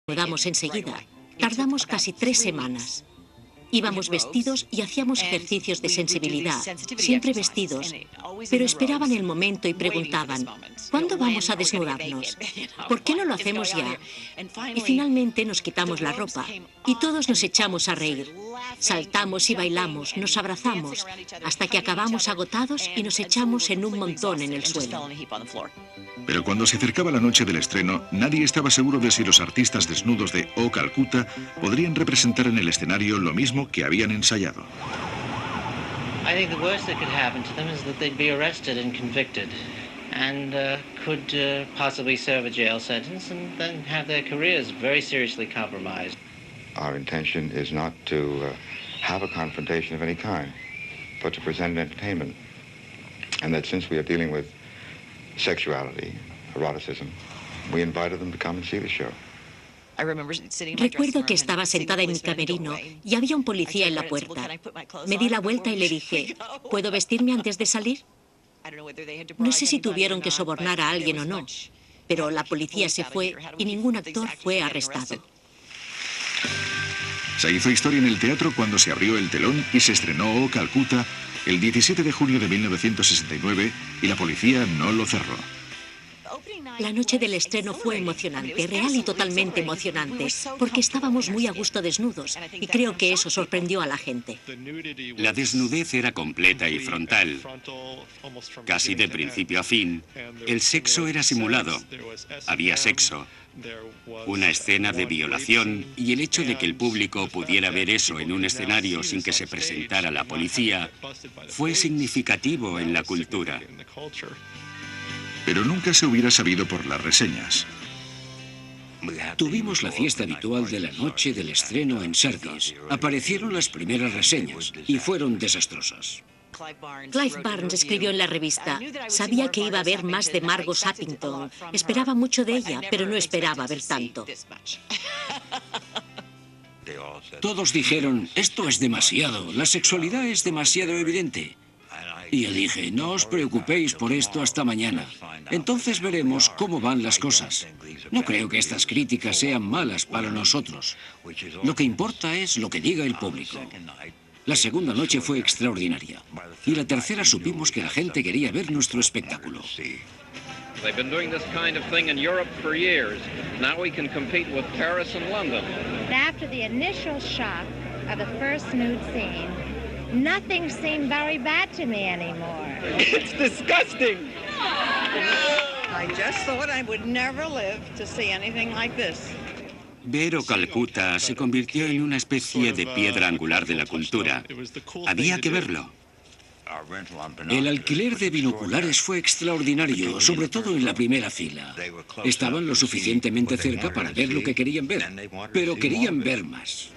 mudamos enseguida. Tardamos casi 3 semanas. Íbamos vestidos y hacíamos ejercicios de sensibilidad, siempre vestidos, pero esperaban el momento y preguntaban, ¿cuándo vamos a desnudarnos? ¿Por qué no lo hacemos ya? Y finalmente nos quitamos la ropa y todos nos echamos a reír. Saltamos y bailamos, nos abrazamos, hasta que acabamos agotados y nos echamos en un montón en el suelo. Pero cuando se acercaba la noche del estreno, nadie estaba seguro de si los artistas desnudos de O Calcuta podrían representar en el escenario lo mismo que habían ensayado. I think the worst that could happen to them is that they'd be arrested and convicted and could possibly serve a jail sentence and then have their careers very seriously compromised. Our intention is not to have a confrontation of any kind, but to present entertainment. And that since we are dealing with sexuality, eroticism, we invited them to come and see the show. Recuerdo que estaba sentada en mi camerino y había un policía en la puerta. Me di la vuelta y le dije, ¿puedo vestirme antes de salir? No sé si tuvieron que sobornar a alguien o no, pero la policía se fue y ningún actor fue arrestado. Se hizo historia en el teatro cuando se abrió el telón y se estrenó O Calcuta el 17 de junio de 1969 y la policía no lo cerró. La noche del estreno fue emocionante, real y totalmente emocionante, porque estábamos muy a gusto desnudos y creo que eso sorprendió a la gente. La desnudez era completa y frontal, casi de principio a fin. El sexo era simulado, había sexo, una escena de violación y el hecho de que el público pudiera ver eso en un escenario sin que se presentara la policía fue significativo en la cultura. Pero nunca se hubiera sabido por las reseñas. Tuvimos la fiesta habitual de la noche del estreno en Sardis. Aparecieron las primeras reseñas y fueron desastrosas. Clive Barnes escribió en la revista, sabía que iba a haber más de Margot Sappington. Esperaba mucho de ella, pero no esperaba ver tanto. Todos dijeron, esto es demasiado, la sexualidad es demasiado evidente. Y yo dije, no os preocupéis por esto hasta mañana. Entonces veremos cómo van las cosas. No creo que estas críticas sean malas para nosotros. Lo que importa es lo que diga el público. La segunda noche fue extraordinaria. Y la tercera supimos que la gente quería ver nuestro espectáculo. They've been doing this kind of thing in Europe for years. Now we can compete with Paris and London. After the initial shock of the first nude scene, nothing seemed very bad to me anymore. It's disgusting. I just thought I would never live to see anything like this. Ver O Calcuta se convirtió en una especie de piedra angular de la cultura. Había que verlo. El alquiler de binoculares fue extraordinario, sobre todo en la primera fila. Estaban lo suficientemente cerca para ver lo que querían ver, pero querían ver más.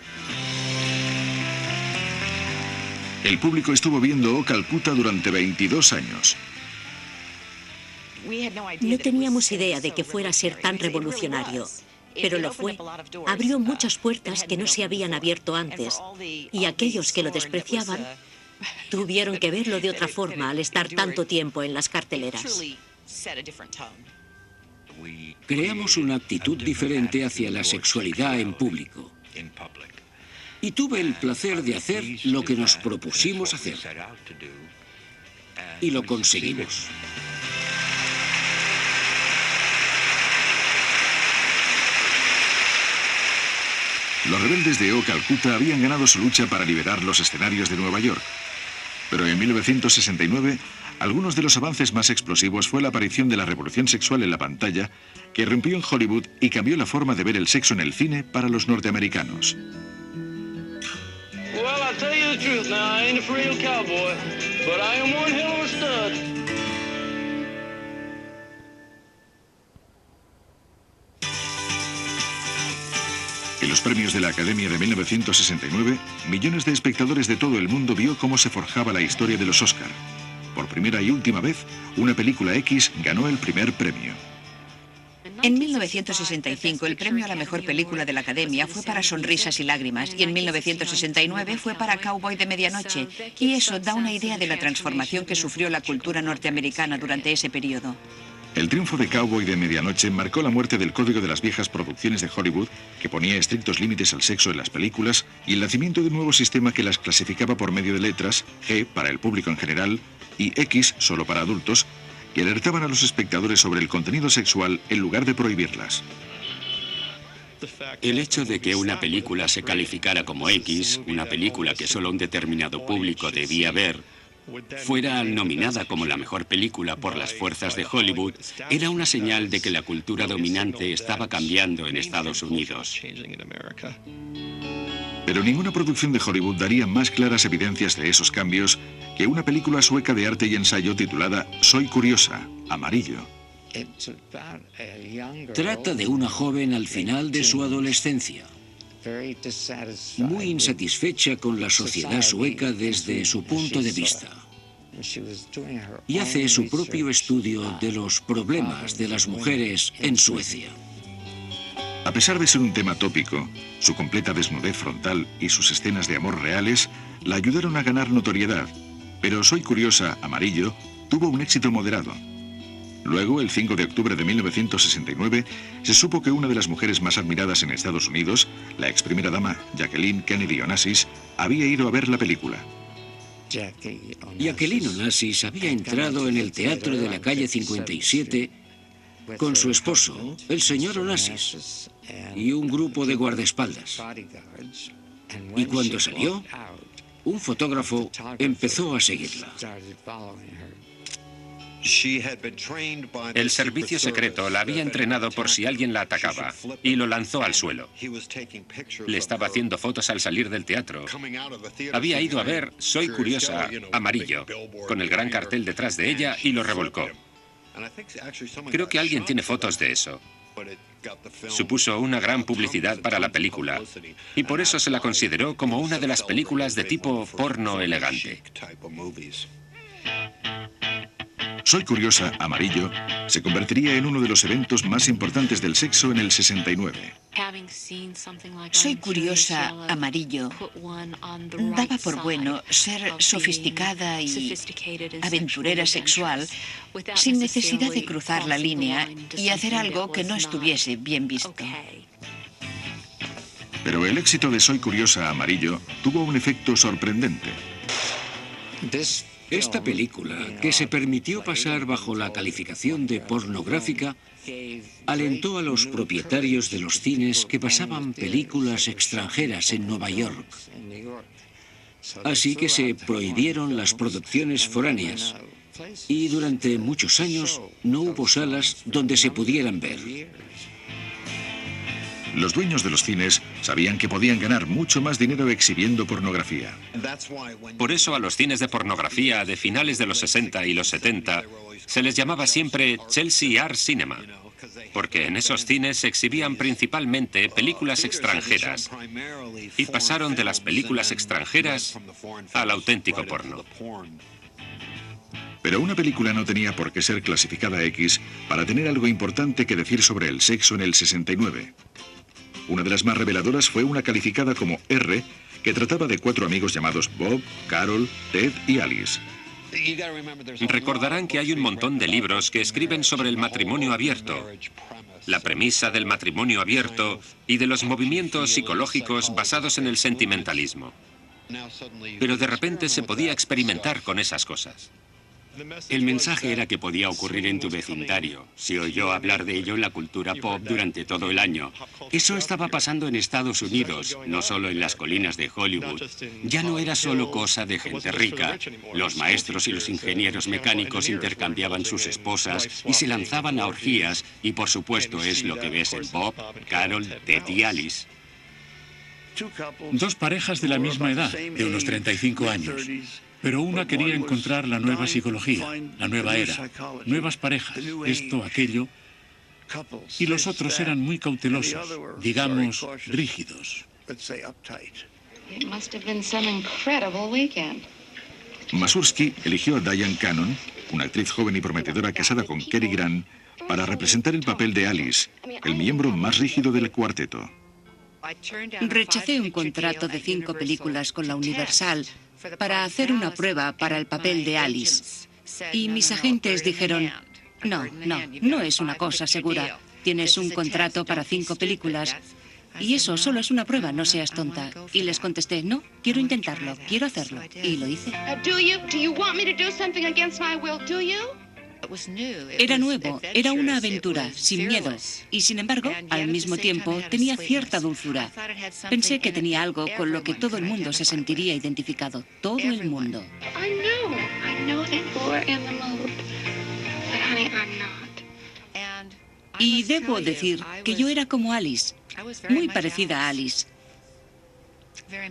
El público estuvo viendo O Calcuta durante 22 años. No teníamos idea de que fuera a ser tan revolucionario, pero lo fue. Abrió muchas puertas que no se habían abierto antes, y aquellos que lo despreciaban tuvieron que verlo de otra forma al estar tanto tiempo en las carteleras. Creamos una actitud diferente hacia la sexualidad en público. Y tuve el placer de hacer lo que nos propusimos hacer. Y lo conseguimos. Los rebeldes de O Calcuta habían ganado su lucha para liberar los escenarios de Nueva York. Pero en 1969, algunos de los avances más explosivos fue la aparición de la revolución sexual en la pantalla, que irrumpió en Hollywood y cambió la forma de ver el sexo en el cine para los norteamericanos. Well, I'll tell you the truth now, I ain't a real cowboy, but I am one hell of a stud. En los premios de la Academia de 1969, millones de espectadores de todo el mundo vio cómo se forjaba la historia de los Oscar. Por primera y última vez, una película X ganó el primer premio. En 1965, el premio a la mejor película de la Academia fue para Sonrisas y Lágrimas, y en 1969 fue para Cowboy de Medianoche, y eso da una idea de la transformación que sufrió la cultura norteamericana durante ese periodo. El triunfo de Cowboy de Medianoche marcó la muerte del código de las viejas producciones de Hollywood, que ponía estrictos límites al sexo en las películas, y el nacimiento de un nuevo sistema que las clasificaba por medio de letras, G para el público en general y X solo para adultos, que alertaban a los espectadores sobre el contenido sexual en lugar de prohibirlas. El hecho de que una película se calificara como X, una película que solo un determinado público debía ver, fuera nominada como la mejor película por las fuerzas de Hollywood, era una señal de que la cultura dominante estaba cambiando en Estados Unidos. Pero ninguna producción de Hollywood daría más claras evidencias de esos cambios que una película sueca de arte y ensayo titulada Soy curiosa, Amarillo. Trata de una joven al final de su adolescencia, muy insatisfecha con la sociedad sueca desde su punto de vista, y hace su propio estudio de los problemas de las mujeres en Suecia. A pesar de ser un tema tópico, su completa desnudez frontal y sus escenas de amor reales la ayudaron a ganar notoriedad, pero Soy curiosa, Amarillo tuvo un éxito moderado. Luego, el 5 de octubre de 1969, se supo que una de las mujeres más admiradas en Estados Unidos, la ex primera dama Jacqueline Kennedy Onassis, había ido a ver la película. Jacqueline Onassis había entrado en el teatro de la calle 57 con su esposo, el señor Onassis, y un grupo de guardaespaldas. Y cuando salió, un fotógrafo empezó a seguirla. El servicio secreto la había entrenado por si alguien la atacaba y lo lanzó al suelo. Le estaba haciendo fotos al salir del teatro. Había ido a ver Soy curiosa, Amarillo, con el gran cartel detrás de ella y lo revolcó. Creo que alguien tiene fotos de eso. Supuso una gran publicidad para la película y por eso se la consideró como una de las películas de tipo porno elegante. Soy curiosa, Amarillo se convertiría en uno de los eventos más importantes del sexo en el 69. Soy curiosa, Amarillo daba por bueno ser sofisticada y aventurera sexual sin necesidad de cruzar la línea y hacer algo que no estuviese bien visto. Pero el éxito de Soy curiosa, Amarillo tuvo un efecto sorprendente. Esta película, que se permitió pasar bajo la calificación de pornográfica, alentó a los propietarios de los cines que pasaban películas extranjeras en Nueva York. Así que se prohibieron las producciones foráneas y durante muchos años no hubo salas donde se pudieran ver. Los dueños de los cines sabían que podían ganar mucho más dinero exhibiendo pornografía. Por eso a los cines de pornografía de finales de los 60 y los 70 se les llamaba siempre Chelsea Art Cinema, porque en esos cines se exhibían principalmente películas extranjeras y pasaron de las películas extranjeras al auténtico porno. Pero una película no tenía por qué ser clasificada X para tener algo importante que decir sobre el sexo en el 69. Una de las más reveladoras fue una calificada como R, que trataba de 4 amigos llamados Bob, Carol, Ted y Alice. Recordarán que hay un montón de libros que escriben sobre el matrimonio abierto, la premisa del matrimonio abierto y de los movimientos psicológicos basados en el sentimentalismo. Pero de repente se podía experimentar con esas cosas. El mensaje era que podía ocurrir en tu vecindario. Se oyó hablar de ello en la cultura pop durante todo el año. Eso estaba pasando en Estados Unidos, no solo en las colinas de Hollywood. Ya no era solo cosa de gente rica. Los maestros y los ingenieros mecánicos intercambiaban sus esposas y se lanzaban a orgías, y por supuesto es lo que ves en Bob, Carol, Ted y Alice. Dos parejas de la misma edad, de unos 35 años. Pero una quería encontrar la nueva psicología, la nueva era, nuevas parejas, esto, aquello, y los otros eran muy cautelosos, digamos, rígidos. Masursky eligió a Diane Cannon, una actriz joven y prometedora casada con Cary Grant, para representar el papel de Alice, el miembro más rígido del cuarteto. Rechacé un contrato de 5 películas con la Universal para hacer una prueba para el papel de Alice. Y mis agentes dijeron, No es una cosa segura. Tienes un contrato para 5 películas y eso solo es una prueba, no seas tonta. Y les contesté, no, quiero intentarlo, quiero hacerlo. Y lo hice. Era nuevo, era una aventura, sin miedo. Y sin embargo, al mismo tiempo, tenía cierta dulzura. Pensé que tenía algo con lo que todo el mundo se sentiría identificado. Todo el mundo. Y debo decir que yo era como Alice, muy parecida a Alice.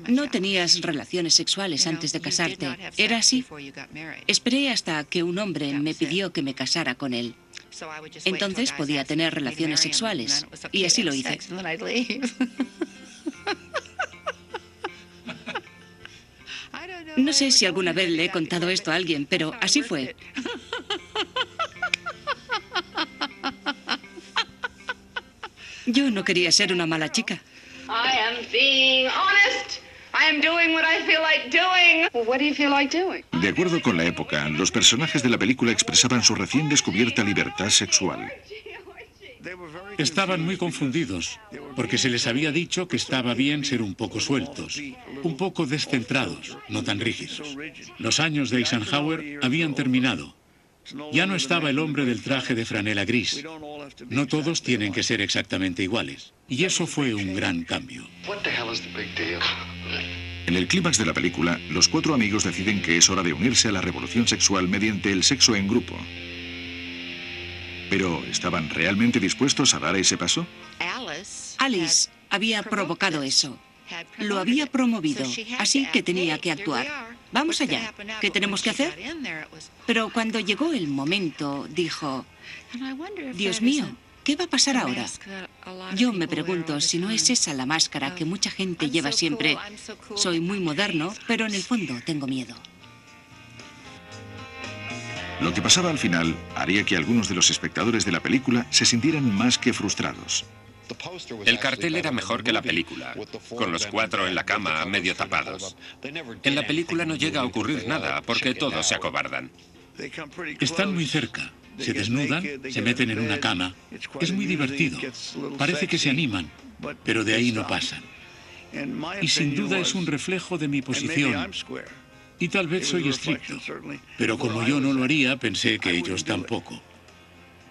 No tenías relaciones sexuales antes de casarte. ¿Era así? Esperé hasta que un hombre me pidió que me casara con él. Entonces podía tener relaciones sexuales. Y así lo hice. No sé si alguna vez le he contado esto a alguien, pero así fue. Yo no quería ser una mala chica. I am being honest. I am doing what I feel like doing. Well, what do you feel like doing? De acuerdo con la época, los personajes de la película expresaban su recién descubierta libertad sexual. Estaban muy confundidos, porque se les había dicho que estaba bien ser un poco sueltos, un poco descentrados, no tan rígidos. Los años de Eisenhower habían terminado. Ya no estaba el hombre del traje de franela gris. No todos tienen que ser exactamente iguales. Y eso fue un gran cambio. En el clímax de la película, los 4 amigos deciden que es hora de unirse a la revolución sexual mediante el sexo en grupo. ¿Pero estaban realmente dispuestos a dar ese paso? Alice había provocado eso. Lo había promovido, así que tenía que actuar. Vamos allá, ¿qué tenemos que hacer? Pero cuando llegó el momento, dijo, Dios mío, ¿qué va a pasar ahora? Yo me pregunto si no es esa la máscara que mucha gente lleva siempre. Soy muy moderno, pero en el fondo tengo miedo. Lo que pasaba al final haría que algunos de los espectadores de la película se sintieran más que frustrados. El cartel era mejor que la película, con los 4 en la cama, medio tapados. En la película no llega a ocurrir nada, porque todos se acobardan. Están muy cerca, se desnudan, se meten en una cama. Es muy divertido. Parece que se animan, pero de ahí no pasan. Y sin duda es un reflejo de mi posición. Y tal vez soy estricto, pero como yo no lo haría, pensé que ellos tampoco.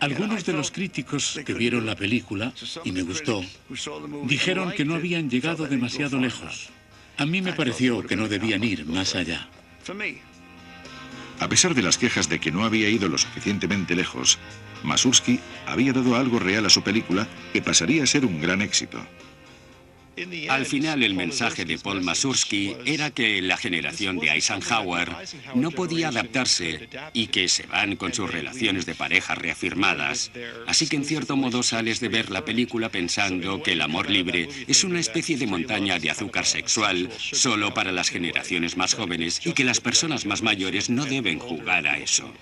Algunos de los críticos que vieron la película, y me gustó, dijeron que no habían llegado demasiado lejos. A mí me pareció que no debían ir más allá. A pesar de las quejas de que no había ido lo suficientemente lejos, Mazursky había dado algo real a su película que pasaría a ser un gran éxito. Al final, el mensaje de Paul Mazursky era que la generación de Eisenhower no podía adaptarse y que se van con sus relaciones de pareja reafirmadas. Así que, en cierto modo, sales de ver la película pensando que el amor libre es una especie de montaña de azúcar sexual solo para las generaciones más jóvenes y que las personas más mayores no deben jugar a eso.